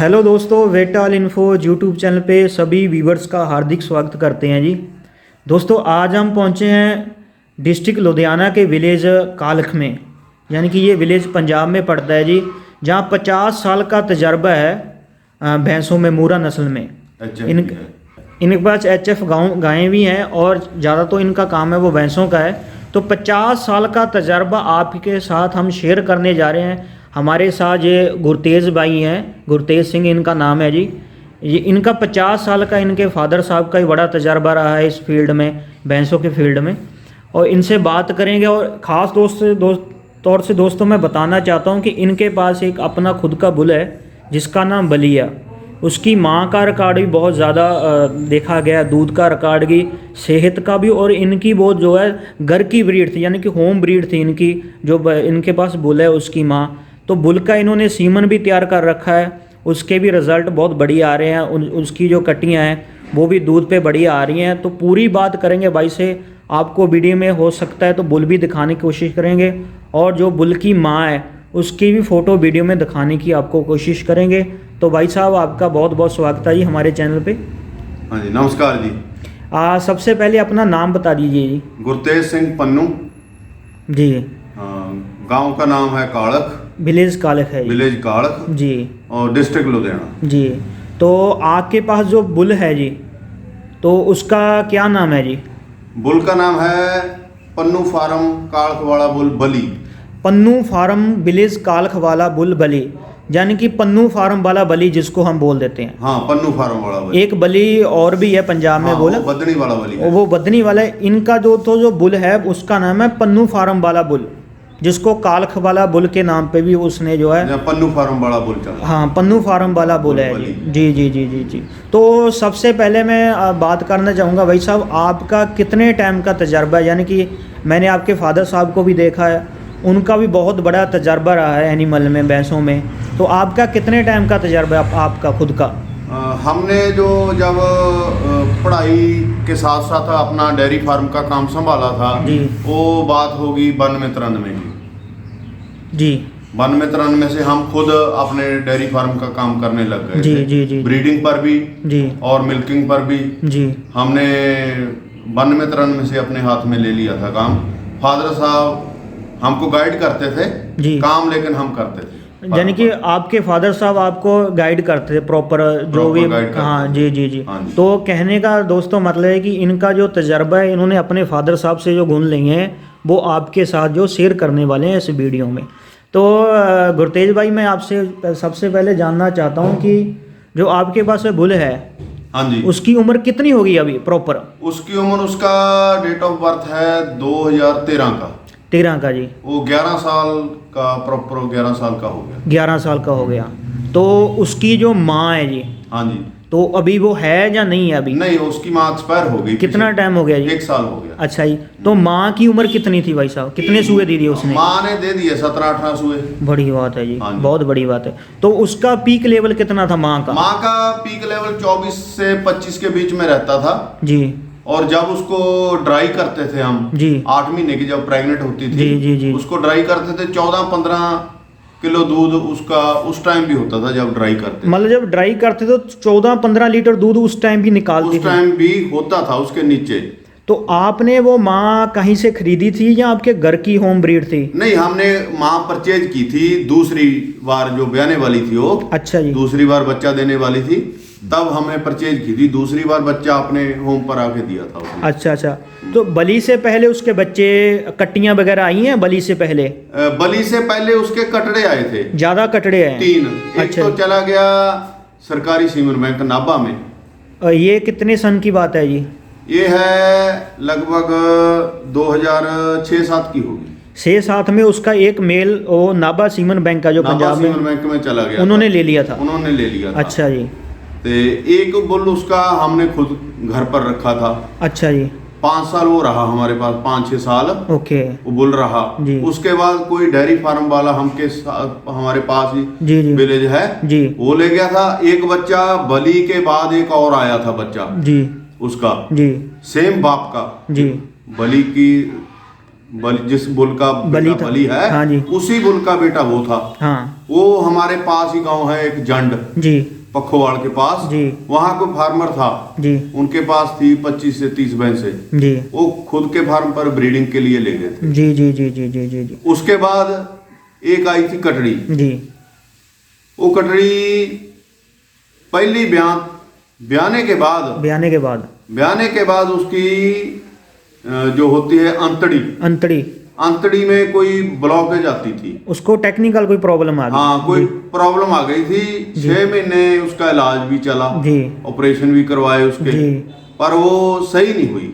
Hello दोस्तों, वेटाल info YouTube channel पे सभी व्यूवर्स का हार्दिक स्वागत करते हैं जी। दोस्तों आज हम पहुंचे हैं डिस्ट्रिक्ट लुधियाना के विलेज कालख में, यानी कि ये विलेज पंजाब में पड़ता है जी, जहां 50 साल का तजर्बा है भैंसों में मूरा नस्ल में। इनके पास HF गायें भी हैं और ज़्यादा तो इनका काम है वो भैंसों का है। तो 50 साल का तजर्बा आपके साथ हम शेयर करने जा रहे हैं। हमारे साथ ये गुरतेज भाई हैं, गुरतेज सिंह इनका नाम है जी। ये इनका 50 साल का इनके फादर साहब का ही बड़ा तजर्बा रहा है इस फील्ड में, भैंसों के फील्ड में, और इनसे बात करेंगे। और ख़ास तौर से दोस्तों मैं बताना चाहता हूँ कि इनके पास एक अपना खुद का बुल है जिसका नाम बलिया। उसकी माँ का रिकॉर्ड भी बहुत ज़्यादा देखा गया, दूध का रिकॉर्ड भी, सेहत का भी, और इनकी बहुत जो है घर की ब्रीड थी, यानी कि होम ब्रीड थी इनकी। जो इनके पास बुल है उसकी माँ, तो बुल का इन्होंने सीमन भी तैयार कर रखा है, उसके भी रिज़ल्ट बहुत बढ़िया आ रहे हैं। उसकी जो कटियाँ हैं वो भी दूध पे बढ़िया आ रही हैं। तो पूरी बात करेंगे भाई से, आपको वीडियो में हो सकता है तो बुल भी दिखाने की कोशिश करेंगे, और जो बुल की माँ है उसकी भी फ़ोटो वीडियो में दिखाने की आपको कोशिश करेंगे। तो भाई साहब आपका बहुत बहुत स्वागत है जी हमारे चैनल पे। हाँ जी, नमस्कार जी। सबसे पहले अपना नाम बता दीजिए जी। गुरतेज सिंह पन्नू जी। गांव का नाम है कालख, विलेज कालख है जी। विलेज कालख जी। और डिस्ट्रिक्ट लुधियाना जी। तो आपके पास जो बुल है जी, तो उसका क्या नाम है जी? बुल का नाम है पन्नू फार्म कालख वाला बुल बली। पन्नू फार्म विलेज कालख वाला बुल बली, यानी कि पन्नू फार्म वाला बली जिसको हम बोल देते हैं। हाँ, पन्नू फार्म वाला बली। एक बली और भी है पंजाब में, बोला वो बदनी वाला बली है। वो बदनी वाला है। इनका जो बुल है उसका नाम है पन्नू फार्म वाला बुल, जिसको कालख वाला बुल के नाम पे भी उसने जो है पन्नू फार्म वाला बुल चला। हाँ, पन्नू फार्म वाला बुल है जी। जी जी जी जी। तो सबसे पहले मैं बात करना चाहूँगा भाई साहब, आपका कितने टाइम का तजर्बा है? यानी कि मैंने आपके फादर साहब को भी देखा है, उनका भी बहुत बड़ा तजर्बा रहा है एनिमल में, भैंसों में। तो आपका कितने टाइम का तजर्बा है आपका खुद का? हमने जो जब पढ़ाई के साथ साथ अपना डेयरी फार्म का काम संभाला था जी, वो बात होगी 92-93 की जी। 92-93 से हम खुद अपने डेयरी फार्म का काम करने लग गए जी थे। जी जी। ब्रीडिंग पर भी जी और मिल्किंग पर भी जी। हमने 92-93 से अपने हाथ में ले लिया था काम। फादर साहब हमको गाइड करते थे जी काम, लेकिन हम करते थे। यानी कि आपके फादर साहब आपको गाइड करते थे प्रॉपर, जो भी। हाँ जी जी जी। तो कहने का दोस्तों मतलब है कि इनका जो तजर्बा है, इन्होंने अपने फादर साहब से जो गुण लिए हैं वो आपके साथ जो शेयर करने वाले हैं इस वीडियो में। तो गुरतेज भाई, मैं आपसे सबसे पहले जानना चाहता हूँ कि जो आपके पास बुल है, हाँ जी, उसकी उम्र कितनी होगी अभी प्रॉपर? उसकी उम्र, उसका डेट ऑफ बर्थ है 2013 का। 13 का जी। वो 11 साल का, प्रॉपर 11 साल का हो गया। 11 साल का हो गया। तो उसकी जो माँ है जी, हाँ जी, तो अभी वो है या नहीं है अभी? नहीं, उसकी माँ एक्सपायर हो गई। कितना टाइम हो गया जी? 1 साल हो गया। अच्छा जी। तो माँ की उम्र कितनी थी भाई साहब? कितने सूए दे दिए उसने? माँ ने दे दिए 17-18 सूए। बड़ी बात है जी, हाँ जी। बहुत बड़ी बात है। तो उसका पीक लेवल कितना था माँ का? माँ का पीक लेवल 24 से 25 के बीच में रहता था जी। और जब उसको ड्राई करते थे हम जी 8 महीने की जब प्रेग्नेंट होती थी, जी जी जी। उसको ड्राई करते थे 14-15 किलो दूध उसका उस टाइम भी होता था जब ड्राई करते। मतलब जब ड्राई करते तो 14-15 लीटर दूध उस टाइम भी निकालती उस थी? टाइम भी होता था उसके नीचे। तो आपने वो माँ कहीं से खरीदी थी या आपके घर की होम ब्रीड थी? नहीं, हमने माँ परचेज की थी दूसरी बार, जो ब्याने वाली थी वो। अच्छा जी। दूसरी बार बच्चा देने वाली थी, तब हमने परचेज की थी। दूसरी बार बच्चा अपने होम पर आके दिया था उसने। अच्छा अच्छा। तो बलि से पहले उसके बच्चे, कट्टियां वगैरह आई हैं बलि से पहले? बलि से पहले उसके कटड़े आए थे, ज्यादा कटड़े हैं? 3। एक अच्छा। तो चला गया सरकारी सीमेंट बैंक नाभा में। ये कितने सन की बात है जी? ये है लगभग 2006-07 की होगी। 6-7 में उसका एक मेल वो नाभा सीमन बैंक का जो नाभा पंजाब में, सीमेंट बैंक में चला गया उन्होंने था। ले लिया था? उन्होंने ले लिया था। अच्छा जी। तो एक बुल उसका हमने खुद घर पर रखा था। अच्छा जी। 5 साल वो रहा हमारे पास, 5-6 साल ओके वो बुल रहा जी। उसके बाद कोई डेयरी फार्म वाला हमके साथ हमारे पास ही जी जी विलेज है जी वो ले गया था। एक बच्चा बलि के बाद एक और आया था बच्चा जी उसका, जी सेम बाप का जी। बलि की, बलि जिस बुल का बलि बेटा था। बलि है, हाँ जी। उसी बुल का बेटा वो था। हाँ। वो हमारे पास ही गांव है एक जंड जी पखोवाड़ के पास जी वहाँ कोई फार्मर था जी उनके पास थी 25 से 30 भैंसें जी वो खुद के फार्म पर ब्रीडिंग के लिए ले गए थे। जी जी जी जी जी जी जी उसके बाद एक आई थी कटड़ी। जी वो कटड़ी पहली ब्याने के बाद उसकी जो होती है अंतड़ी में कोई ब्लॉकेज आती थी। उसको टेक्निकल कोई प्रॉब्लम आ गई। हाँ कोई प्रॉब्लम आ गई थी। 6 महीने उसका इलाज भी चला जी ऑपरेशन भी करवाए उसके जी पर वो सही नहीं हुई।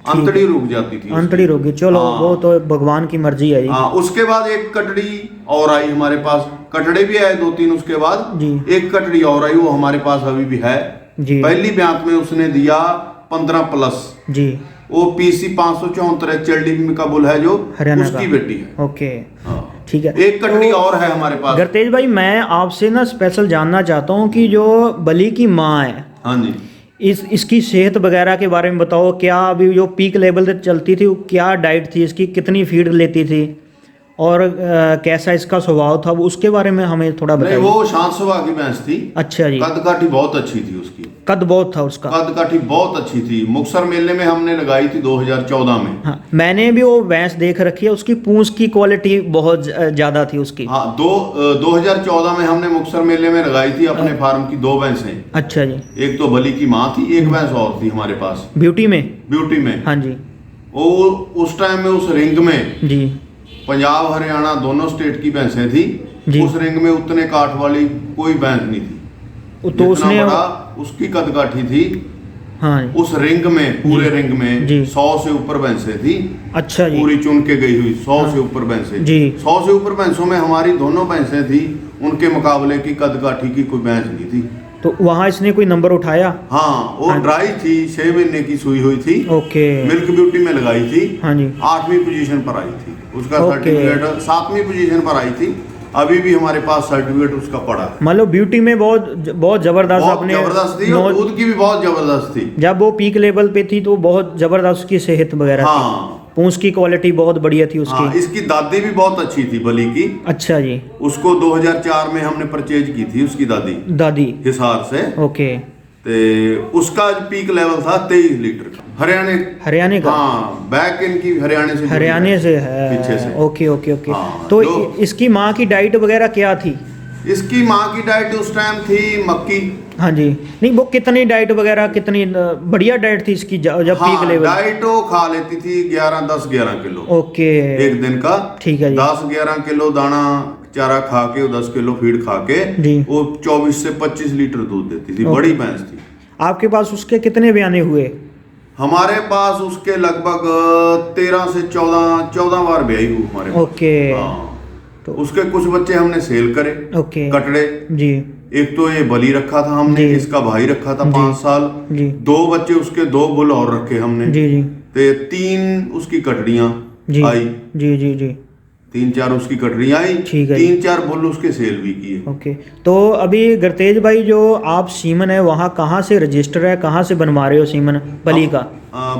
अंतड़ी रुक जाती थी अंतड़ी रोग गई। चलो हाँ। वो तो भगवान की मर्जी है जी। हाँ उसके बाद एक कटड़ी और आई हमारे पास। कटड़े भी आए 2-3 उसके बाद जी एक कटड़ी और आई वो हमारे पास अभी भी है। जी पहली ब्यांत में उसने दिया 15+ जी वो PC 574 चेल्डी का बुल है जो हरियाणा उसकी का। बेटी है। ओके हाँ। ठीक है। एक कटड़ी और है हमारे पास। गुरतेज भाई मैं आपसे ना स्पेशल जानना चाहता हूँ कि जो बली की माँ है हाँ जी इसकी सेहत वगैरह के बारे में बताओ। क्या अभी जो पीक लेवल तक चलती थी वो क्या डाइट थी इसकी, कितनी फीड लेती थी और कैसा इसका स्वभाव था वो उसके बारे में हमें थोड़ा नहीं बताइए। वो शांत स्वभाव की भैंस थी। अच्छा जी। कद काठी बहुत अच्छी थी उसकी। कद बहुत था उसका। कद काठी बहुत अच्छी थी। मुक्तसर मेले में हमने लगाई थी 2014 में। हाँ मैंने भी वो भैंस देख रखी है। उसकी पूंछ की क्वालिटी बहुत ज़्यादा थी उसकी। हाँ 2014 में हमने मुक्तसर मेले में लगाई थी अपने फार्म की 2 भैंसें। अच्छा जी। एक तो बली की माँ थी एक भैंस और थी हमारे पास ब्यूटी में। में। हाँ जी। वो उस टाइम में उस रिंग में जी पंजाब हरियाणा दोनों स्टेट की भैंसें थी। जी। उस रिंग में उतने काठ वाली कोई भैंस नहीं थी। तो जितना उसने बड़ा उसकी कद काठी थी। हाँ जी। उस रिंग में पूरे रिंग में जी। 100 से ऊपर भैंसें थी। अच्छा जी। पूरी चुन के गई हुई 100 से ऊपर भैंसें। जी। 100 से ऊपर भैंसों में हमारी दोनों भैंसें थी। उनके मुकाबले की कद काठी की कोई भैंस नहीं थी। तो वहाँ इसने कोई नंबर उठाया? हाँ वो ड्राई थी 6 महीने की सुई हुई थी। ओके। मिल्क ब्यूटी में लगाई थी। हाँ जी। 8वीं पोजीशन पर आई थी। उसका ओके। सर्टिफिकेट 7वीं पोजीशन पर आई थी। अभी भी हमारे पास सर्टिफिकेट उसका पड़ा है। मतलब ब्यूटी में बहुत जबरदस्त बहुत अपने जबरदस्त थी और दूध की भी बहुत जबरदस्त थी। जब वो पीक लेवल पे थी तो बहुत जबरदस्त उसकी सेहत वगैरह थी। हाँ पूंछ की क्वालिटी बहुत बढ़िया थी उसकी। हाँ, इसकी दादी भी बहुत अच्छी थी बली की। अच्छा जी। उसको 2004 में हमने परचेज की थी उसकी दादी हिसार से। ओके। ते उसका पीक लेवल था 23 लीटर का। हरियाणा का। हाँ बैक इनकी हरियाणा से है पीछे से। Okay okay okay. हाँ, तो इसकी माँ की डाइट वगैरह क्या थी? इसकी माँ की डाइट उस टाइम थी मक्की। हाँ जी। नहीं वो कितनी डाइट वगैरह कितनी बढ़िया डाइट थी इसकी जब हाँ, पीक लेवल? डाइट वो खा लेती थी 11 किलो। ओके। एक दिन का। ठीक है जी। 10-11 किलो दाना चारा खा के 10 किलो फीड खा के जी। वो 24 से 25 लीटर दूध देती थी। बड़ी भैंस थी। आपके पास उसके कितने बयाने हुए? हमारे पास उसके लगभग 13 से 14 बार ब्याई हुई हमारे पास। ओके। हाँ। तो उसके कुछ बच्चे हमने सेल करे। ओके। कटड़े जी। एक तो ये बली रखा था हमने। जी। इसका भाई रखा था 5 साल। जी। 2 बच्चे उसके 2 बुल और रखे हमने। जी जी। तो 3 उसकी कटड़ियां जी आई। जी जी जी। 3-4 उसकी कटड़ियां आई। ठीक है। 3-4 बुल उसके सेल भी किए। ओके। तो अभी गुरतेज भाई जो आप सीमन है वहाँ कहाँ से रजिस्टर है, कहाँ से बनवा रहे हो सीमन बली का?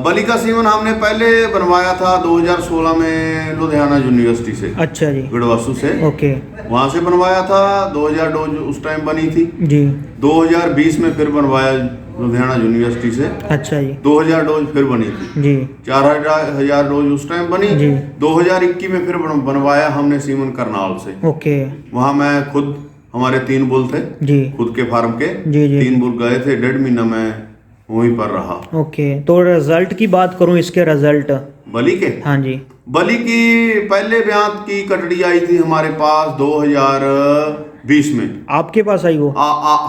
बली का सीमन हमने पहले बनवाया था 2016 में लुधियाना यूनिवर्सिटी से। अच्छा जी। गुड़वासू से। ओके। वहां से बनवाया था। 2000 डोज उस टाइम बनी थी जी। 2020 में फिर बनवाया लुधियाना यूनिवर्सिटी से। अच्छा जी। 2000 डोज फिर बनी थी जी। 4000 डोज उस टाइम बनी जी। 2021 में फिर बनवाया हमने सीमन करनाल से। ओके। वहां मैं खुद हमारे 3 बुल थे जी। खुद के फार्म के। जी जी। 3 बुल गए थे 1.5 महीना में वहीं पर रहा। ओके। तो रिजल्ट की बात करूं इसके रिजल्ट बली के। हाँ जी। बली की पहले ब्यांत की कटड़ी आई थी हमारे पास 2020 में। आपके पास आई वो?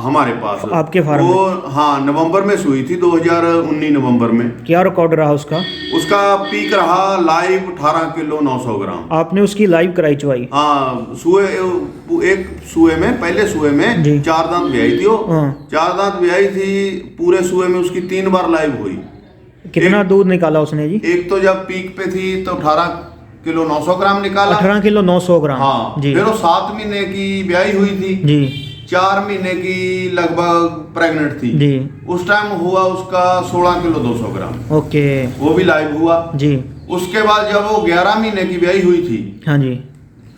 हमारे पास आपके फार्म वो हाँ नवंबर में सुई थी 2019 नवंबर में। क्या रिकॉर्ड रहा उसका? उसका पीक रहा लाइव 18 किलो 900 ग्राम। आपने उसकी लाइव कराई चुवाई? हाँ एक सुए में पहले सुए में जी। 4 दांत ब्याई थी वो। हाँ। 4 दांत ब्याई थी। पूरे सुए में उसकी 3 बार लाइव हुई। कितना दूध निकाला उसने जी? एक तो जब पीक पे थी तो 18 किलो 900 ग्राम निकाला। 18 किलो 900 ग्राम। हाँ जी। फिर वो 7 महीने की ब्याई हुई थी जी। 4 महीने की लगभग प्रेग्नेंट थी जी। उस टाइम हुआ उसका 16 किलो 200 ग्राम। ओके। वो भी लाइव हुआ। जी। उसके बाद जब वो 11 महीने की ब्याई हुई थी हाँ जी।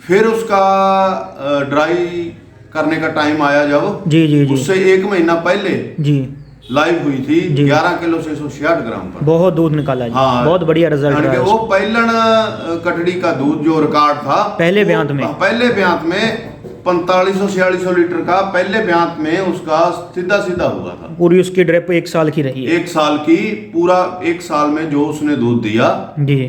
फिर उसका ड्राई करने का टाइम आया जब, जी जी जी उससे 1 महीना पहले जी लाइव हुई थी जी। 11 किलो से 166 ग्राम पर। बहुत दूध निकाला जी। हाँ, बहुत बढ़िया रिजल्ट यानी कि रहा वो पहलन कटड़ी का दूध जो रिकॉर्ड था पहले वो ब्यांत में। पहले ब्यांत में 4500-4600 लीटर का पहले ब्यांत में उसका सीधा सीधा हुआ था। पूरी उसकी ड्रिप 1 साल की रही है। 1 साल की, पूरा 1 साल में जो उसने दूध दिया जी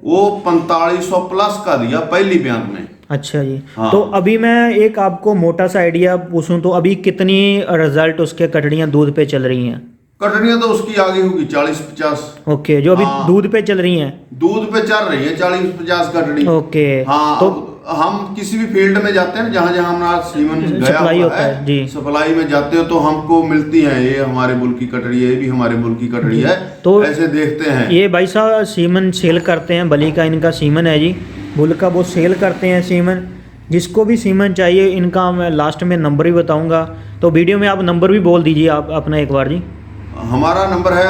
वो 4500 प्लस का दिया पहली ब्यांत में। अच्छा जी। हाँ। तो अभी मैं एक आपको मोटा सा आइडिया पूछूं तो अभी कितनी रिजल्ट उसके कटड़ियाँ दूध पे चल रही हैं? कटड़ियां तो उसकी आगे होगी 40-50। ओके, जो अभी हाँ। दूध पे चल रही हैं। दूध पे चल रही है 40-50 कटड़ी। ओके। हाँ, तो हम किसी भी फील्ड में जाते हैं जहाँ जहाँ हमारा सीमन गया सप्लाई हुआ होता है, जी। सप्लाई में जाते हो तो हमको मिलती है, ये हमारे बुल की कटड़ी है, ये भी हमारे बुल की कटड़ी है, तो ऐसे देखते हैं। ये भाई साहब सीमन सेल करते हैं, बली का इनका सीमन है जी, बुल का वो सेल करते हैं सीमन। जिसको भी सीमन चाहिए इनका मैं लास्ट में नंबर भी बताऊंगा, तो वीडियो में आप नंबर भी बोल दीजिए आप अपना एक बार जी। हमारा नंबर है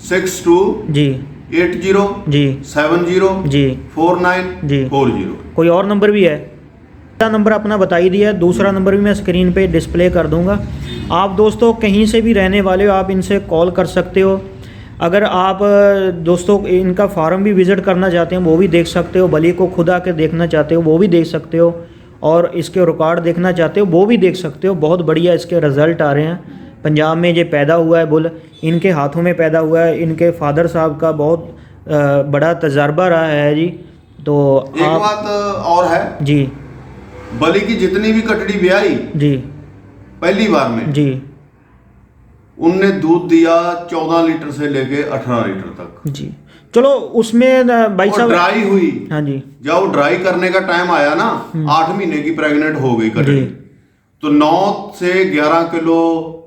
6262 जी 80 जी 70 जी 49 जी। 40। कोई और नंबर भी है? पहला नंबर अपना बता ही दिया है, दूसरा नंबर भी मैं स्क्रीन पे डिस्प्ले कर दूंगा। आप दोस्तों कहीं से भी रहने वाले हो आप इनसे कॉल कर सकते हो। अगर आप दोस्तों इनका फार्म भी विज़िट करना चाहते हैं वो भी देख सकते हो, बली को खुद आके देखना चाहते हो वो भी देख सकते हो, और इसके रिकॉर्ड देखना चाहते हो वो भी देख सकते हो। बहुत बढ़िया इसके रिज़ल्ट आ रहे हैं। पंजाब में ये पैदा हुआ है बुल, इनके हाथों में पैदा हुआ है, इनके फादर साहब का बहुत बड़ा तजर्बा रहा है जी। तो एक आप बात और है, जी बली की जितनी भी कटड़ी ब्याई जी पहली बार में जी उनने दूध दिया 14 लीटर से लेके 18 लीटर तक। जी। चलो उसमें भाई और साहब ड्राई हुई, हाँ जी जब वो ड्राई करने का टाइम आया ना 8 महीने की प्रेग्नेंट हो गई कटड़ी, जी। तो 9 से 11 किलो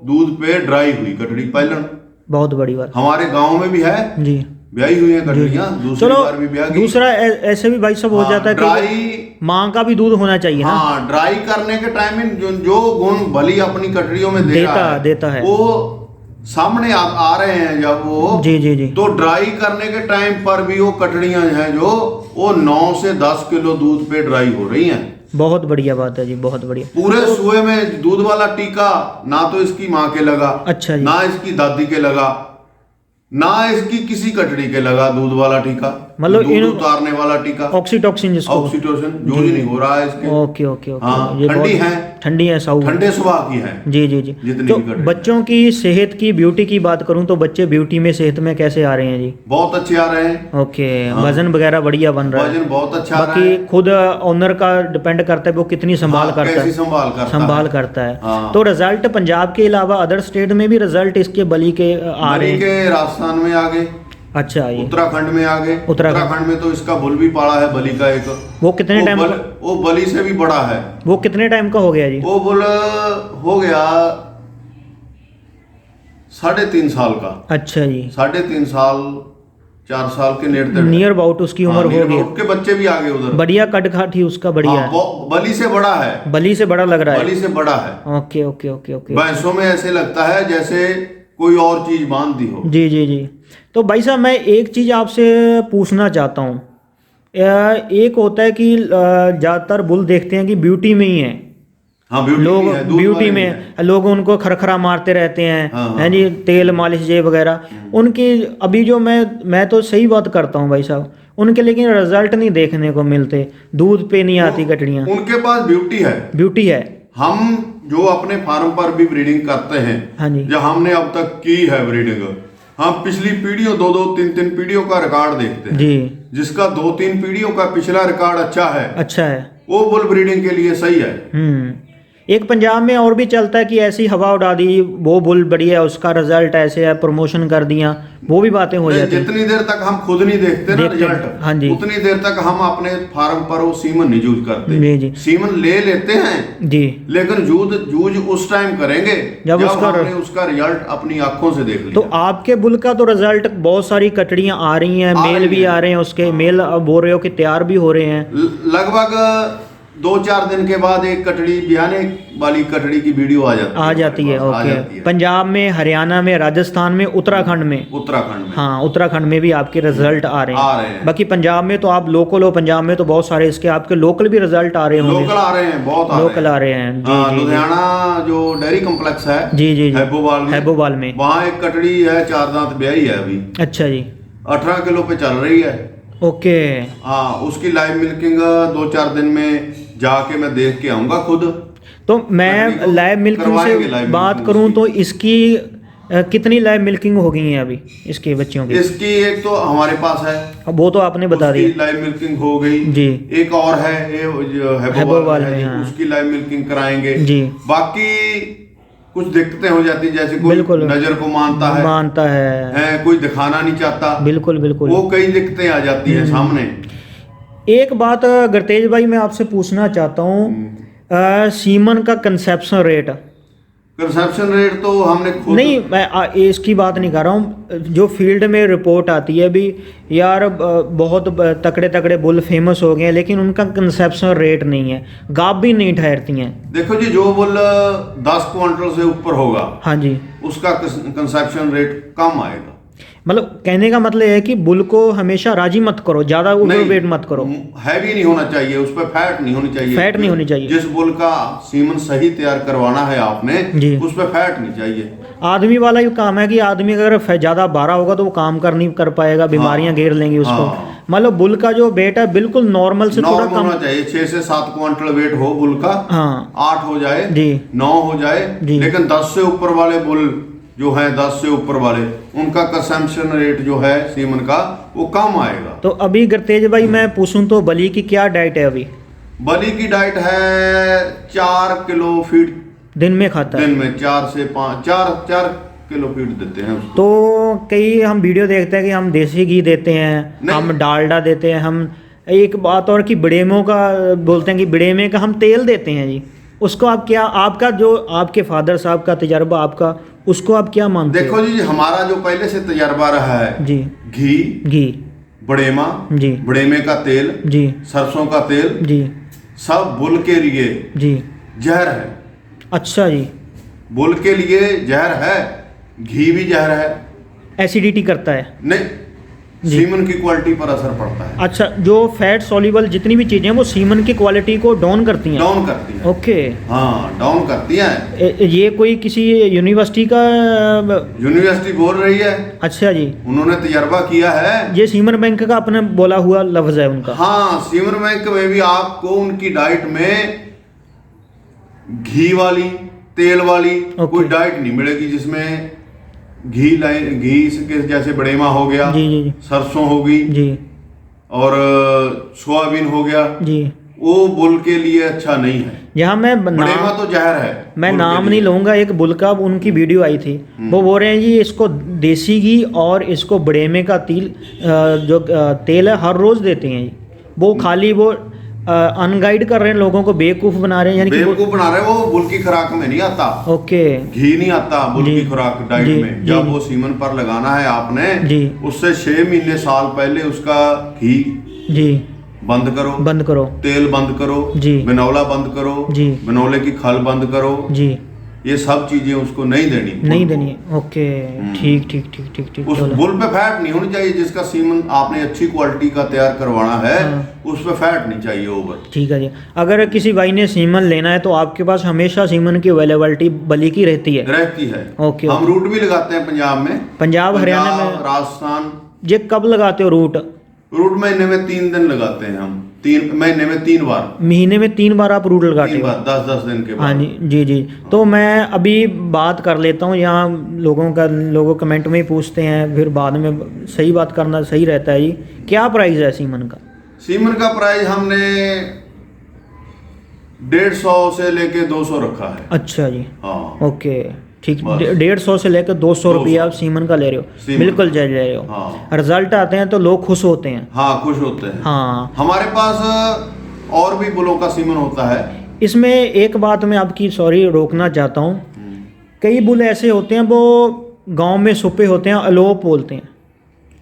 दूध पे ड्राई हुई कटड़ी पहलन। बहुत बड़ी बात हमारे गांव में भी है, जी। ब्याई हुई है कटड़ियां, दूसरी चलो बार भी ब्याह की। दूसरा ऐसे भी भाई साहब हो हाँ, जाता है कि ड्राई, माँ का भी दूध होना चाहिए ना। हाँ, ड्राई करने के टाइम में जो गुण बली अपनी कटड़ियों में देता है वो सामने आ रहे हैं जब वो, जी जी जी तो ड्राई करने के टाइम पर भी वो कटड़ियां हैं जो वो 9 से 10 किलो दूध पे ड्राई हो रही हैं। बहुत बढ़िया बात है जी, बहुत बढ़िया। पूरे सुए में दूध वाला टीका ना तो इसकी माँ के लगा, अच्छा जी। ना इसकी दादी के लगा, ना इसकी किसी कटड़ी के लगा दूध वाला टीका, मतलब दूध इन उतारने वाला टीका, ऑक्सीटोक्सिन जिसको ऑक्सीटोसिन जो जी नहीं हो रहा है इसके। Okay okay okay. हाँ, ये ठंडी बहुत है, ठंडी है साउ ठंडे स्वभाव की है जी जी जी। जितनी तो भी कटड़ी। बच्चों की सेहत की ब्यूटी की बात करूं तो बच्चे ब्यूटी में सेहत में कैसे आ रहे हैं जी? बहुत अच्छे आ रहे हैं। ओके, वजन वगैरह बढ़िया बन रहा है। वजन बहुत अच्छा आ रहा बाकी है। खुद ओनर का डिपेंड करता है वो कितनी संभाल हाँ, करता कैसी है, संभाल करता है। हाँ। तो रिजल्ट पंजाब के अलावा अदर स्टेट में भी रिजल्ट इसके बली के आ रहे बली हैं? के राजस्थान में आगे, अच्छा, ये उत्तराखंड में आगे, उत्तराखंड में तो इसका बुल भी पड़ा है बली का एक। वो कितने टाइम वो बली से भी बड़ा है। वो कितने टाइम का हो गया जी? वो बुल हो गया 3.5 साल का। अच्छा जी, 3.5 साल 4 साल के नेट नियर अबाउट उसकी उम्र हो गई। के बच्चे भी आगे उधर। बढ़िया कट खाट ही उसका बढ़िया है। वो बली से बड़ा है, बली से बड़ा लग रहा है। बली से बड़ा है। Okay okay okay okay. भैंसों में ऐसे लगता है जैसे कोई और चीज बांध दी हो। जी जी जी। तो भाई साहब मैं एक चीज़ आपसे पूछना चाहता हूँ। एक होता है कि ज़्यादातर बुल देखते हैं कि ब्यूटी में ही है। हाँ, ब्यूटी लोग में है, दूध ब्यूटी वाले में लोग उनको खरखरा मारते रहते हैं, हाँ, हैं जी, तेल मालिश ये वगैरह उनकी। अभी जो मैं तो सही बात करता हूँ भाई साहब उनके, लेकिन रिजल्ट नहीं देखने को मिलते, दूध पे नहीं आती कटड़ियाँ। उनके पास ब्यूटी है, ब्यूटी है। हम जो अपने फार्म पर भी ब्रीडिंग करते हैं, हाँ जी, जो हमने अब तक की है ब्रीडिंग, हम पिछली पीढ़ियों 2-2, 3-3 पीढ़ियों का रिकॉर्ड देखते हैं। जी, जिसका 2-3 पीढ़ियों का पिछला रिकॉर्ड अच्छा है, अच्छा है, वो बुल ब्रीडिंग के लिए सही है। एक पंजाब में और भी चलता है कि ऐसी हवा उड़ा दी, वो बुल बढ़िया है, उसका रिजल्ट ऐसे है, प्रमोशन कर दिया, वो भी बातें हो जाती हैं। जितनी देर तक हम खुद नहीं देखते ना रिजल्ट, हाँ जी, उतनी देर तक हम अपने फार्म पर वो सीमन नहीं यूज करते। जी जी सीमन ले लेते हैं जी, लेकिन यूज उस टाइम करेंगे जब हमने उसका रिजल्ट अपनी आंखों से देख लिया। तो आपके बुल का तो रिजल्ट, बहुत सारी कटड़ियां आ रही हैं, मेल भी आ रहे हैं उसके, मेल अब बोल रहे हो कि तैयार भी हो रहे हैं। लगभग 2-4 दिन के बाद एक कटड़ी बिहाने वाली कटड़ी की वीडियो आ जाती है ओके। आ जाती है। पंजाब में, हरियाणा में, राजस्थान में, उत्तराखंड में हाँ, उत्तराखंड में भी आपके रिजल्ट आ रहे हैं। बाकी पंजाब में तो आप लोकल हो, पंजाब में तो बहुत सारे इसके आपके लोकल भी रिजल्ट आ रहे होंगे। लोकल आ रहे हैं, बहुत लोकल आ रहे हैं जी। लुधियाना जो डेयरी कम्प्लेक्स है जी जी, हैबोवाल में वहाँ एक कटड़ी है 4 दांत ब्याही है अभी। अच्छा जी। 18 किलो पे चल रही है। ओके। हाँ, उसकी लाइव मिल्किंग 2-4 दिन में जाके मैं देख के आऊंगा खुद। तो मैं लाइव मिल्किंग से बात करूं तो इसकी कितनी लाइव मिल्किंग हो गई है अभी इसके बच्चों की? इसकी एक तो हमारे पास है, वो तो आपने बता दी, लाइव मिल्किंग हो गई जी। एक और है ये हैबोवाल में, हाँ। उसकी लाइव मिल्किंग कराएंगे जी। बाकी कुछ दिक्कतें हो जाती हैं, जैसे कोई नजर को मानता है, कोई दिखाना नहीं चाहता। बिल्कुल बिल्कुल, वो कई दिक्कतें आ जाती है सामने। एक बात गुरतेज भाई मैं आपसे पूछना चाहता हूँ, सीमन का कंसेप्शन रेट तो हमने खुद नहीं, मैं इसकी बात नहीं कर रहा हूँ, जो फील्ड में रिपोर्ट आती है अभी यार बहुत तकड़े तकड़े बुल फेमस हो गए हैं लेकिन उनका कंसेप्शन रेट नहीं है, गाप भी नहीं ठहरती हैं। देखो जी, जो बुल 10 क्विंटल से ऊपर होगा, हाँ जी, उसका कंसेप्शन रेट कम आएगा। मतलब कहने का मतलब है कि बुल को हमेशा राजी मत करो, ज्यादा ओवरवेट मत करो, हैवी नहीं होना चाहिए, उस पर फैट नहीं होनी चाहिए। जिस बुल का सीमन सही तैयार करवाना है आपने, उस पर फैट नहीं चाहिए। आदमी वाला ही काम है कि आदमी अगर ज्यादा बारह होगा तो वो काम नहीं कर पाएगा, बीमारियां घेर लेंगी उसको। मतलब बुल का जो वेट है बिल्कुल नॉर्मल से थोड़ा कम होना चाहिए, 6 से 7 क्विंटल वेट हो बुल का, हाँ, 8 हो जाए जी, 9 हो जाए जी। लेकिन 10 से ऊपर वाले बुल जो है, 10 से ऊपर वाले, उनका कंजम्पशन रेट जो है सीमन का वो कम आएगा। तो अभी गुरतेज भाई मैं पूछूं तो बली की क्या डाइट है अभी? बली की डाइट है 4 किलो फीड दिन में खाता है, दिन में 4 से 5 4 किलो फीड देते हैं उसको। तो कई हम वीडियो देखते हैं कि हम देसी घी देते हैं, हम डालडा देते हैं, हम एक बात और कि बड़ेमों का बोलते हैं कि बड़ेमे का हम तेल देते हैं जी। उसको आप क्या, आपका जो आपके फादर साहब का तजर्बा आपका, उसको आप क्या मानते हो? देखो जी, हमारा जो पहले से तजर्बा रहा है जी, घी, बड़ेमा जी, बड़ेमे का तेल जी, सरसों का तेल जी, सब बुल के लिए जी जहर है। अच्छा जी, बुल के लिए जहर है, घी भी जहर है। एसिडिटी करता है? नहीं, सीमन की क्वालिटी पर असर पड़ता है। अच्छा, जो फैट सॉल्युबल जितनी भी चीजें हैं वो सीमन की क्वालिटी को डाउन करती हैं? डाउन करती हैं। ओके, हाँ, डाउन करती हैं। ये कोई किसी यूनिवर्सिटी बोल रही है? अच्छा जी, उन्होंने तजर्बा किया है। ये सीमन बैंक का अपने बोला हुआ लफ्ज है उनका? हाँ, सीमन बैंक में भी आपको उनकी डाइट में घी वाली, तेल वाली कोई डाइट नहीं मिलेगी जिसमें घी के जैसे बड़ेमा हो गया जी, जी, सरसों हो गई जी, और सोयाबीन हो गया जी, वो बुल के लिए अच्छा नहीं है। यहाँ मैं बड़ेमा तो जहर है, मैं नाम नहीं लूंगा, एक बुल का उनकी वीडियो आई थी, वो बोल रहे हैं जी इसको देसी घी और इसको बड़ेमे का जो तेल है हर रोज देते हैं जी। वो खाली वो अनगाइड कर रहे हैं लोगों को, बेवकूफ बना रहे हैं, यानी बेवकूफ बना रहे हैं। वो बुल की खुराक में नहीं आता। ओके, घी नहीं आता बुल की खुराक डाइट में। जब वो सीमन पर लगाना है आपने, उससे 6 महीने साल पहले उसका घी जी बंद करो, तेल बंद करो जी, बिनौला बंद करो जी, बिनौले की खल बंद करो जी, ये सब चीजें उसको नहीं देनी। ओके, ठीक। उस बुल पे फैट नहीं होनी चाहिए, जिसका सीमन आपने अच्छी क्वालिटी का तैयार करवाना है, उस पे फैट नहीं चाहिए ओवर। ठीक है जी। अगर किसी भाई ने सीमन लेना है तो आपके पास हमेशा सीमन की अवेलेबिलिटी बली की रहती है? ओके। हम रूट भी लगाते हैं पंजाब हरियाणा में, राजस्थान। ये कब लगाते हो रूट महीने में 3 दिन लगाते हैं हम, 3 महीने में 3 बार, महीने में 3 बार आप रूट लगाते हो? 10 दिन के बाद। हाँ जी। तो मैं अभी बात कर लेता हूँ, यहाँ लोगों कमेंट में ही पूछते हैं, फिर बाद में सही बात करना सही रहता है जी। क्या प्राइस है सीमन का? सीमन का प्राइस हमने 150 से लेके 200 रखा है। अच्छा जी, हाँ, ओके, ठीक। 150 से लेकर 200 रुपया आप सीमन का ले रहे हो? बिल्कुल ले रहे हो। हाँ। रिजल्ट आते हैं तो लोग खुश होते हैं। हाँ, खुश होते हैं। हाँ, हमारे पास और भी बुलों का सीमन होता है। इसमें एक बात मैं आपकी रोकना चाहता हूँ, कई बुल ऐसे होते हैं वो गांव में छुपे होते हैं, अलोप बोलते हैं।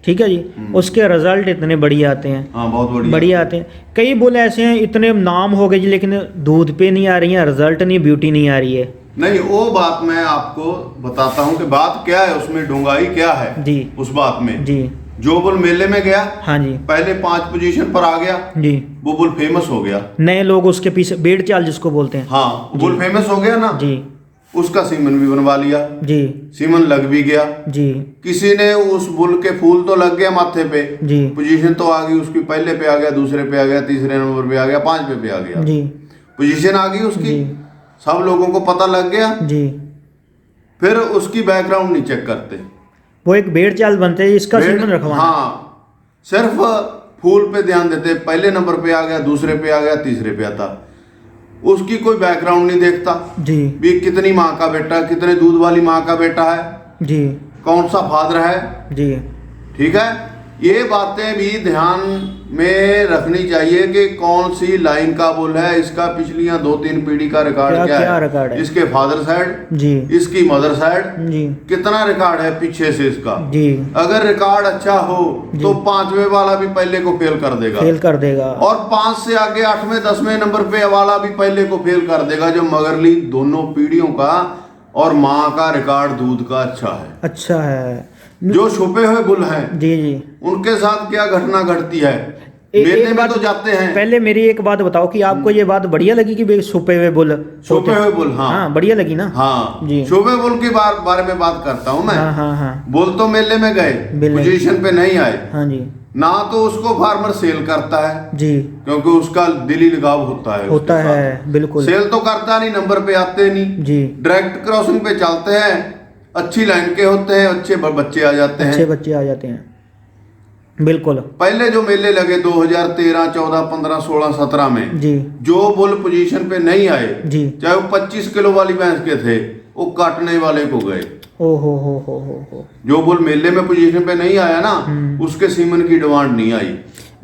ठीक है जी, उसके रिजल्ट इतने बढ़िया आते हैं। हाँ, बहुत बढ़िया आते हैं। कई बुल ऐसे हैं इतने नाम हो गए जी, लेकिन दूध पे नहीं आ रही है, रिजल्ट नहीं, ब्यूटी नहीं आ रही है। नहीं, वो बात मैं आपको बताता हूँ कि बात क्या है, उसमें ढूंगाई क्या है जी उस बात में जी। जो बुल मेले में गया, हाँ जी, पहले 5 पोजीशन पर आ गया जी, वो बुल फेमस हो गया, नए लोग उसके पीछे बेड़ चाल जिसको बोलते हैं। हाँ, बुल फेमस हो गया ना जी, उसका सीमन भी बनवा लिया जी, सीमन लग भी गया जी, किसी ने उस बुल के फूल तो लग गया माथे पे जी, पोजीशन तो आ गई उसकी, पहले पे आ गया, दूसरे पे आ गया, तीसरे नंबर पे आ गया, 5वें पे आ गया जी, पोजीशन आ गई उसकी, जी, सब लोगों को पता लग गया। जी। फिर उसकी बैकग्राउंड नहीं चेक करते, वो एक बेड़ चाल बनते हैं, इसका सीमन रखवाना। हाँ, सिर्फ फूल पे ध्यान देते, पहले नंबर पे आ गया, दूसरे पे आ गया, तीसरे पे आता, उसकी कोई बैकग्राउंड नहीं देखता जी, भी कितनी माँ का बेटा, कितने दूध वाली माँ का बेटा है, जी, कौन सा फादर है। जी, ठीक है, ये बातें भी ध्यान में रखनी चाहिए कि कौन सी लाइन का बुल है, इसका पिछलियां 2-3 पीढ़ी का रिकॉर्ड क्या क्या है, रिकॉर्ड है, इसके फादर साइड जी, इसकी मदर साइड जी, कितना रिकॉर्ड है पीछे से इसका। जी। अगर रिकॉर्ड अच्छा हो तो 5वें वाला भी पहले को फेल कर देगा, फेल कर देगा, और 5 से आगे 8वें 10वें नंबर पे वाला भी पहले को फेल कर देगा, जो मगरली दोनों पीढ़ियों का और माँ का रिकॉर्ड दूध का अच्छा है। अच्छा है। जो छुपे हुए बुल हैं जी, जी। उनके साथ क्या घटना घटती है, एक मेले में बात तो जाते हैं। पहले मेरी एक बात बताओ कि आपको ये बात बढ़िया लगी कि छुपे हुए बुल, छुपे हुए बुल, हाँ, हाँ, बढ़िया लगी ना। हाँ जी, छुपे बुल के बारे में बात करता हूँ मैं। हाँ, हाँ, हाँ, बुल तो मेले में गए, पोजीशन पे नहीं आए, हाँ जी, ना तो उसको फार्मर सेल करता है जी, क्योंकि उसका दिली लगाव होता है, होता है, बिल्कुल। सेल तो करता नहीं, नंबर पे आते नहीं जी, डायरेक्ट क्रॉसिंग पे चलते हैं, अच्छी लाइन के होते हैं, अच्छे बच्चे आ जाते हैं, अच्छे बच्चे आ जाते हैं, बिल्कुल। पहले जो मेले लगे 2013, 14, 15, 16, 17 में जी, जो बुल पोजीशन पे नहीं आए, जी, चाहे वो 25 किलो वाली भैंस के थे, वो काटने वाले को गए। ओ हो। जो बुल मेले में पोजीशन पे नहीं आया ना, उसके सीमन की डिमांड नहीं आई।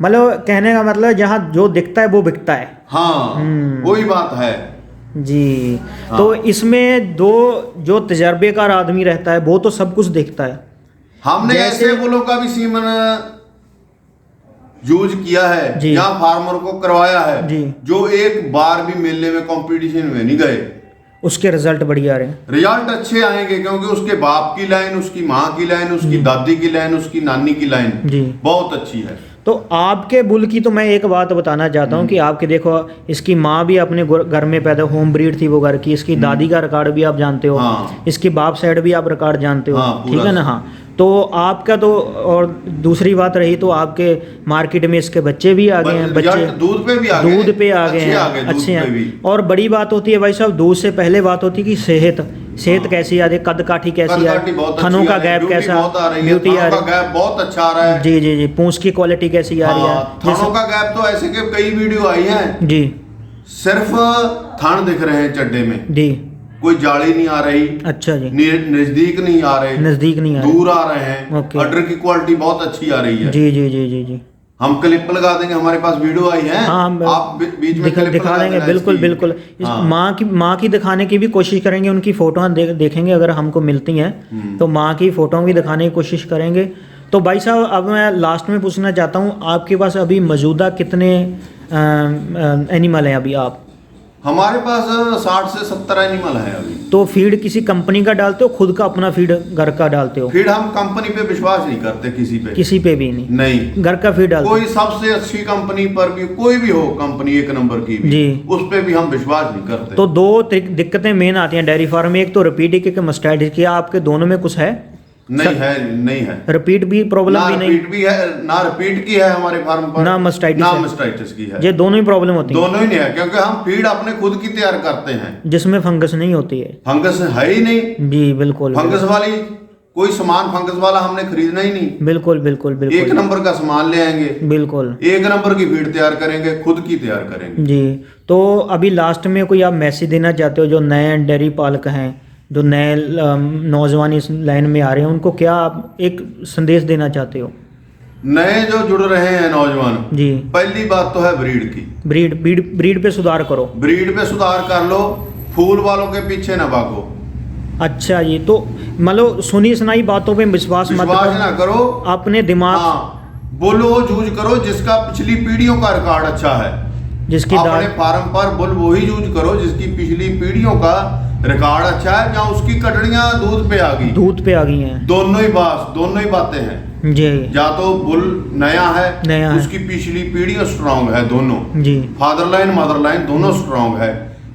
मतलब कहने का मतलब जहाँ जो दिखता है वो बिकता है। हाँ, वही बात है जी। हाँ। तो इसमें दो जो तजर्बेकार आदमी रहता है वो तो सब कुछ देखता है। हमने ऐसे बुलों का भी सीमन यूज किया है, यहाँ फार्मर को करवाया है जी, जो एक बार भी मेले में कंपटीशन में नहीं गए, उसके रिजल्ट बढ़िया आ रहे हैं, रिजल्ट अच्छे आएंगे क्योंकि उसके बाप की लाइन, उसकी माँ की लाइन, उसकी दादी की लाइन, उसकी नानी की लाइन जी बहुत अच्छी है। तो आपके बुल की तो मैं एक बात बताना चाहता हूँ कि आपके देखो इसकी माँ भी अपने घर में पैदा, होम ब्रीड थी वो घर की, इसकी दादी का रिकॉर्ड भी आप जानते हो, हाँ। इसकी बाप साइड भी आप रिकॉर्ड जानते हो, हाँ, ठीक है ना। हाँ, तो आपका तो, और दूसरी बात रही तो आपके मार्केट में इसके बच्चे भी आ गए हैं, बच्चे दूध पे भी आ गए, दूध पे आ गए हैं, अच्छे हैं। और बड़ी बात होती है भाई साहब, दूध से पहले बात होती है कि सेहत कैसी आ रही है, कद काठी कैसी आ रही है, थनों का गैप कैसा, ब्यूटी आ रही है, गैप बहुत अच्छा आ रहा है। जी जी जी, पूंछ की क्वालिटी कैसी आ रही है, थनों का गैप तो ऐसे के कई वीडियो आई हैं जी, सिर्फ थन दिख रहे हैं चड्डे में, जी, कोई जाली नहीं आ रही, अच्छा जी, नजदीक नहीं आ रहे, नजदीक नहीं आ रहे, दूर आ रहे हैं, अडर की क्वालिटी बहुत अच्छी आ रही है। जी जी जी जी जी, हम क्लिप लगा देंगे, हमारे पास वीडियो आई है, हाँ, आप बीच में दिखा देंगे, बिल्कुल बिल्कुल। हाँ। माँ की दिखाने की भी कोशिश करेंगे, उनकी फोटो देखेंगे अगर हमको मिलती हैं तो माँ की फोटो भी दिखाने की कोशिश करेंगे। तो भाई साहब अब मैं लास्ट में पूछना चाहता हूँ, आपके पास अभी मौजूदा कितने एनिमल हैं अभी आप? हमारे पास 60 से 70 एनिमल है अभी। तो फीड किसी कंपनी का डालते हो, खुद का अपना फीड घर का डालते हो? फीड हम कंपनी पे विश्वास नहीं करते, किसी पे भी नहीं, घर का फीड डालते कोई सबसे अच्छी कंपनी पर भी, कोई भी हो कंपनी 1 नंबर की भी, जी, उस पे भी हम विश्वास नहीं करते। तो दो दिक्कतें मेन आती हैं डेयरी फार्म में, एक तो रिपीट, एक मस्टैटिस की। आपके दोनों में कुछ है? नहीं है रिपीट भी प्रॉब्लम भी नहीं, रिपीट भी है ना, रिपीट की है हमारे फार्म पर, ना मस्टाइटिस की है। ये दोनों ही प्रॉब्लम होती है, दोनों ही नहीं है क्योंकि हम फीड अपने खुद की तैयार करते हैं जिसमें फंगस नहीं होती है। फंगस है ही नहीं जी, बिल्कुल। फंगस वाली कोई सामान फंगस वाला हमने खरीदना ही नहीं, बिल्कुल बिल्कुल बिल्कुल, 1 नंबर का सामान ले आएंगे, बिल्कुल 1 नंबर की फीड तैयार करेंगे, खुद की तैयार करेंगे। जी। तो अभी लास्ट में कोई आप मैसेज देना चाहते हो जो नए डेयरी पालक हैं, जो नए नौजवान इस लाइन में आ रहे हैं, उनको क्या आप एक संदेश देना चाहते हो? नए जो जुड़ रहे हैं नौजवान जी, पहली बात तो है ब्रीड की, ब्रीड पे सुधार करो, ब्रीड पे सुधार कर लो, फूल वालों के पीछे ना भागो। अच्छा जी, तो मतलब सुनी सुनाई बातों पे विश्वास ना करो, अपने दिमाग बोलो यूज करो जिसका पिछली पीढ़ियों का रिकॉर्ड अच्छा है, जिसकी अपने फार्म पर बुल वही यूज करो जिसकी पिछली पीढ़ियों का रिकॉर्ड अच्छा है, जहाँ उसकी कटड़ियां दूध पे आ गई हैं। दोनों ही बातें हैं जी। या तो बुल नया है उसकी पिछली पीढ़ी स्ट्रांग है, दोनों जी, फादर लाइन मदर लाइन दोनों स्ट्रांग है,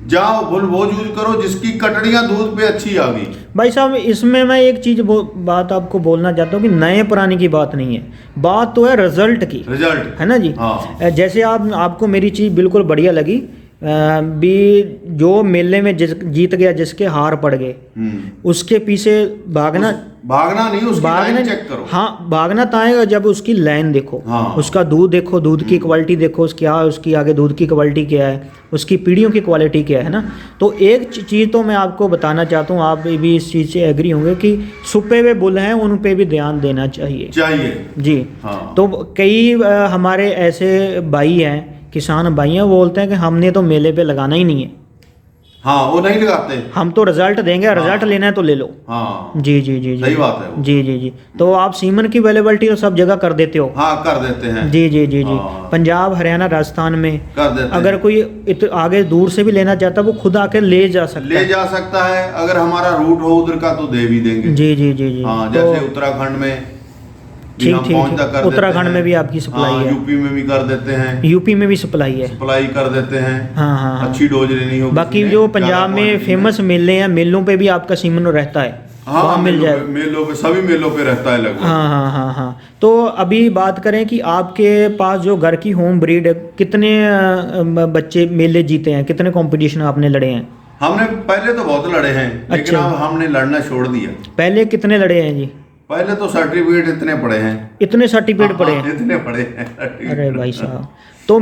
जाओ बुल वो यूज करो जिसकी कटड़ियां दूध पे अच्छी आ गई। भाई साहब इसमें मैं एक चीज बात आपको बोलना चाहता हूँ कि नए पुराने की बात नहीं है, बात तो है रिजल्ट की, रिजल्ट है ना जी। हाँ। जैसे आपको मेरी चीज बिल्कुल बढ़िया लगी, भी जो मेले में जीत गया, जिसके हार पड़ गए, उसके पीछे भागना नहीं, उसकी लाइन चेक करो। हाँ, भागना तो आएगा जब उसकी लाइन देखो, उसका दूध देखो, दूध की क्वालिटी देखो, उसकी आगे दूध की क्वालिटी क्या है, उसकी पीढ़ियों की क्वालिटी क्या है ना। तो एक चीज़ तो मैं आपको बताना चाहता हूँ, आप भी इस चीज़ से एग्री होंगे कि सुपे हुए बुल हैं, उन पे भी ध्यान देना चाहिए जी। तो कई हमारे ऐसे भाई हैं, किसान भाई हैं, वो बोलते हैं कि हमने तो मेले पे लगाना ही नहीं है। हाँ, वो नहीं लगाते, हम तो रिजल्ट देंगे, रिजल्ट लेना है तो ले लो। हाँ, जी जी जी सही बात है। जी। तो आप सीमन की अवेलेबिलिटी तो सब जगह कर देते हो? हाँ, कर देते हैं। जी। पंजाब, हरियाणा, राजस्थान में कर देते हैं। अगर कोई आगे दूर से भी लेना चाहता है, वो खुद आके ले जा सकता है। अगर हमारा रूट हो उधर का तो दे भी देंगे। जी। हाँ, जैसे उत्तराखंड में ठीक। उत्तराखंड में भी आपकी सप्लाई है, यूपी में भी कर देते हैं, यूपी में भी सप्लाई कर देते हैं। हाँ। अच्छी डोज लेनी हो। बाकी जो पंजाब में फेमस मेले हैं, मेलों पे भी आपका सीमन रहता है। हाँ, मिल जाए, मेलों पे, सभी मेलों पे रहता है लगभग। हाँ। तो अभी बात करें कि आपके पास जो घर की होम ब्रीड, कितने बच्चे मेले जीते हैं, कितने कंपटीशन आपने लड़े हैं? हमने पहले तो बहुत लड़े हैं, लेकिन अब हमने लड़ना छोड़ दिया। पहले कितने लड़े हैं जी? पहले तो सर्टिफिकेट इतने पड़े हैं। इतने सर्टिफिकेट पड़े हैं? इतने पड़े हैं। अरे भाई साहब, तो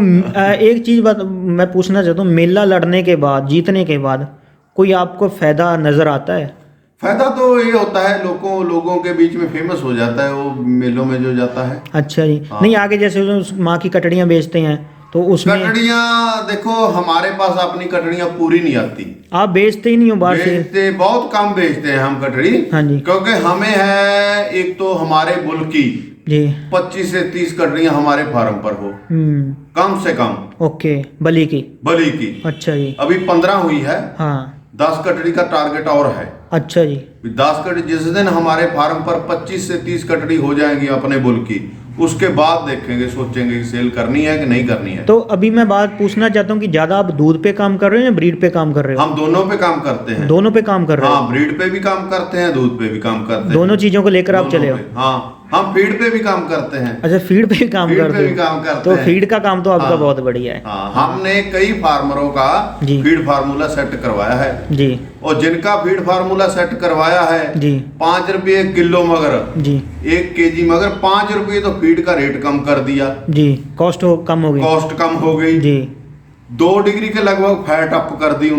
एक चीज मैं पूछना चाहता हूँ, मेला लड़ने के बाद, जीतने के बाद कोई आपको फायदा नजर आता है? फायदा तो ये होता है, लोगों के बीच में फेमस हो जाता है वो मेलों में जो जाता है। अच्छा जी। हाँ। नहीं, आगे जैसे माँ की कटड़ियाँ बेचते हैं तो उसमें कटड़ियाँ देखो, हमारे पास अपनी कटड़ियाँ पूरी नहीं आती। आप बेचते ही नहीं हो बाहर से? बहुत कम बेचते हैं हम कटड़ी। हाँ जी। क्योंकि हमें है, एक तो हमारे बुल की जी 25 से 30 कटड़ियाँ हमारे फार्म पर हो, कम से कम। ओके, बली की। अच्छा जी। अभी 15 हुई है। हाँ। 10 कटड़ी का टारगेट और है। अच्छा जी। 10 कटड़ी जिस दिन हमारे फार्म पर 25 से 30 कटड़ी हो जाएंगी अपने बुल की, उसके बाद देखेंगे, सोचेंगे कि सेल करनी है कि नहीं करनी है। तो अभी मैं बात पूछना चाहता हूँ कि ज्यादा आप दूध पे काम कर रहे हो या ब्रीड पे काम कर रहे हो? हम दोनों पे काम करते हैं। दोनों पे काम कर रहे हो? हाँ, ब्रीड पे भी काम करते हैं, दूध पे भी काम करते हैं। दोनों चीजों को लेकर आप चले हो? हाँ, हम फीड पे भी काम करते हैं। अच्छा, फीड पे भी काम करते हैं। तो फीड का काम तो आपका बहुत बढ़िया है। हाँ, हमने कई फार्मरों का फीड फार्मूला सेट करवाया है जी, और जिनका फीड फार्मूला सेट करवाया है जी, 5 रुपये किलो मगर जी, 1 केजी मगर 5 रुपये, तो फीड का रेट कम कर दिया जी, कॉस्ट कम हो गई जी, 2 डिग्री के लगभग फैट अप कर दी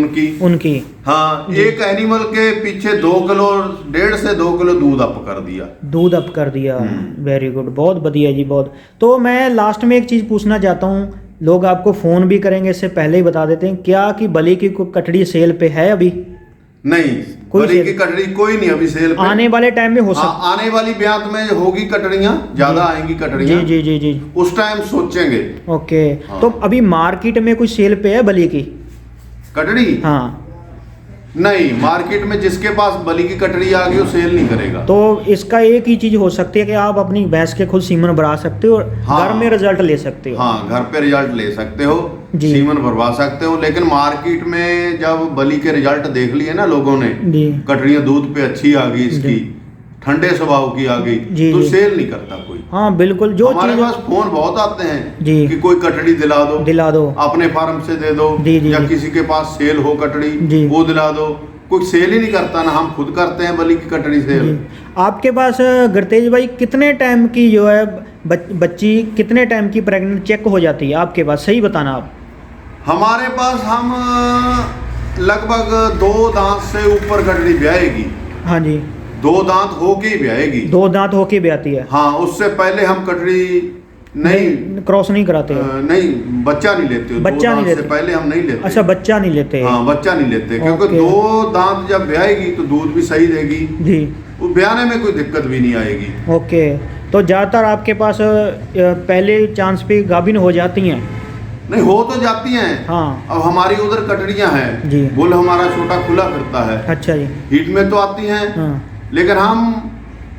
उनकी। हाँ, एक एनिमल के पीछे 2 किलो 1.5 से 2 किलो दूध अप कर दिया। वेरी गुड, बहुत बढ़िया जी, बहुत। तो मैं लास्ट में एक चीज पूछना चाहता हूँ, लोग आपको फोन भी करेंगे, इससे पहले ही बता देते हैं, क्या कि बली की कटड़ी सेल पे है अभी? नहीं, बली की कटड़ी कोई नहीं अभी सेल पे। आने वाले टाइम में हो सकता, आने वाली ब्यात में होगी कटड़ियाँ, ज्यादा आएंगी कटड़ियाँ जी, उस टाइम सोचेंगे। ओके। हाँ। तो अभी मार्केट में कुछ सेल पे है बली की कटड़ी? हाँ, नहीं, मार्केट में जिसके पास बली की कटड़ी आ गई वो सेल नहीं करेगा। तो इसका एक ही चीज हो सकती है कि आप अपनी भैंस के खुद सीमन भरा सकते हो और घर में रिजल्ट ले सकते हो। हाँ, घर पे रिजल्ट ले सकते हो, सीमन भरवा सकते हो, लेकिन मार्केट में जब बली के रिजल्ट देख लिए ना लोगों ने, कटड़ियाँ दूध पे अच्छी आ गई, इसकी ठंडे स्वभाव की आ गई, तो सेल नहीं करता कोई। हाँ बिल्कुल, जो हमारे पास फोन बहुत आते हैं जी, कि कोई कटड़ी दिला दो, अपने फार्म से दे दो जी, या किसी के पास सेल हो कटड़ी वो दिला दो, कोई सेल ही नहीं करता ना, हम खुद करते हैं बली की कटड़ी सेल। आपके पास गुरतेज भाई कितने टाइम की जो है बच्ची, कितने टाइम की प्रेग्नेंट चेक हो जाती है आपके पास, सही बताना आप? हमारे पास हम लगभग 2 दांत से ऊपर कटड़ी ब्याएगी। हाँ जी, 2 दांत होके ही ब्याएगी। 2 दांत होके ब्याती है। हाँ, उससे पहले हम कटड़ी नहीं क्रॉस नहीं कराते हो? नहीं, बच्चा नहीं लेते हो, बच्चा नहीं लेते, पहले हम नहीं लेते। अच्छा, बच्चा नहीं लेते? हाँ, बच्चा नहीं लेते, क्योंकि 2 दांत जब ब्याएगी तो दूध भी सही देगी जी, वो ब्याने में कोई दिक्कत भी नहीं आएगी। ओके, तो ज़्यादातर आपके पास पहले चांस पे गाभिन हो जाती हैं? नहीं, हो तो जाती हैं। हाँ, अब हमारी उधर कटड़ियां हैं जी, बुल हमारा छोटा खुला फिरता है। अच्छा जी, हीट में तो आती हैं। हाँ। लेकिन हम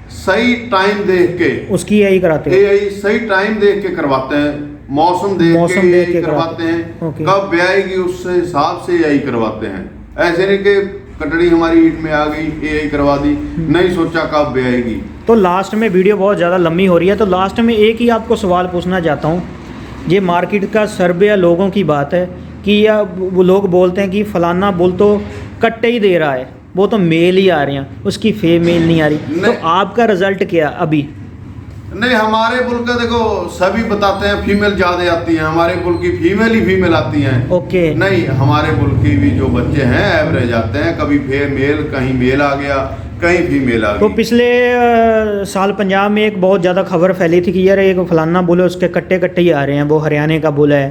सही टाइम देख के उसकी यही कराते हैं, यही सही टाइम देख के करवाते हैं, मौसम देख के करवाते हैं, कब ब्याएगी उससे हिसाब से यही करवाते हैं। ऐसे नहीं कि कटड़ी हमारी हीट में आ गई यही करवा दी, नहीं सोचा कब ब्याएगी। तो लास्ट में, वीडियो बहुत ज़्यादा लंबी हो रही है, तो लास्ट में एक ही आपको सवाल पूछना चाहता हूँ। ये मार्केट का सर्वे या लोगों की बात है कि या वो लोग बोलते हैं कि फलाना बुल तो कट्टे ही दे रहा है, वो तो मेल ही आ रहे हैं, उसकी फीमेल नहीं आ रही, तो आपका रिजल्ट क्या अभी? नहीं, हमारे बुल का देखो सभी बताते हैं फीमेल ज्यादा आती है, हमारे बुल की फीमेल ही फीमेल आती हैं। ओके, नहीं, हमारे बुल की भी जो बच्चे हैं एवरेज आते हैं, कभी फीमेल, कहीं मेल आ गया, कहीं फीमेल आ गई। तो पिछले साल पंजाब में एक बहुत ज़्यादा खबर फैली थी कि यार एक फलाना बुल है, उसके कट्टे कट्टे ही आ रहे हैं, वो हरियाणा का बुल है,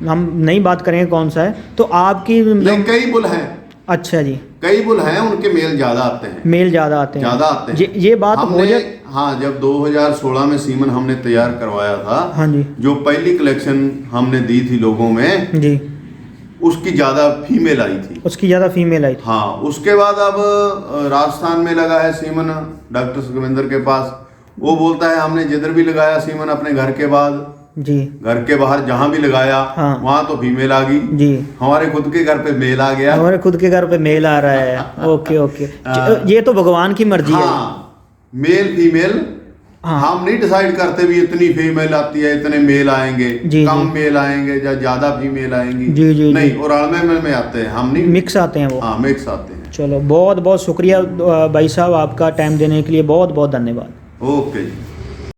हम नहीं बात करेंगे कौन सा है। तो आपकी कई बुल हैं। अच्छा जी, कई बुल हैं, उनके मेल ज्यादा आते हैं, मेल ज्यादा आते हैं। ये बात हो जाए। हाँ, जब 2016 में सीमन हमने तैयार करवाया था, हाँ जी, जो पहली कलेक्शन हमने दी थी लोगों में जी, उसकी ज्यादा फीमेल आई थी, उसकी ज्यादा फीमेल आई थी। हाँ, उसके बाद अब राजस्थान में लगा है सीमन डॉक्टर सुखविंदर के पास, वो बोलता है हमने जिधर भी लगाया सीमन अपने घर के बाद जी, घर के बाहर जहाँ भी लगाया, हाँ, वहाँ तो फीमेल आ गई जी, हमारे खुद के घर पे मेल आ गया, हमारे खुद के घर पे मेल आ रहा है। ओके ओके, ये तो भगवान की मर्जी है। मेल फीमेल हम नहीं डिसाइड करते भी इतनी फीमेल आती है, इतने मेल आएंगे, कम मेल आएंगे या ज्यादा फीमेल आएंगी, जी जी, नहीं, और अड़मे में आते हैं, हम नहीं, मिक्स आते हैं वो। हाँ, मिक्स आते हैं। चलो, बहुत बहुत शुक्रिया भाई साहब, आपका टाइम देने के लिए बहुत बहुत धन्यवाद। ओके जी।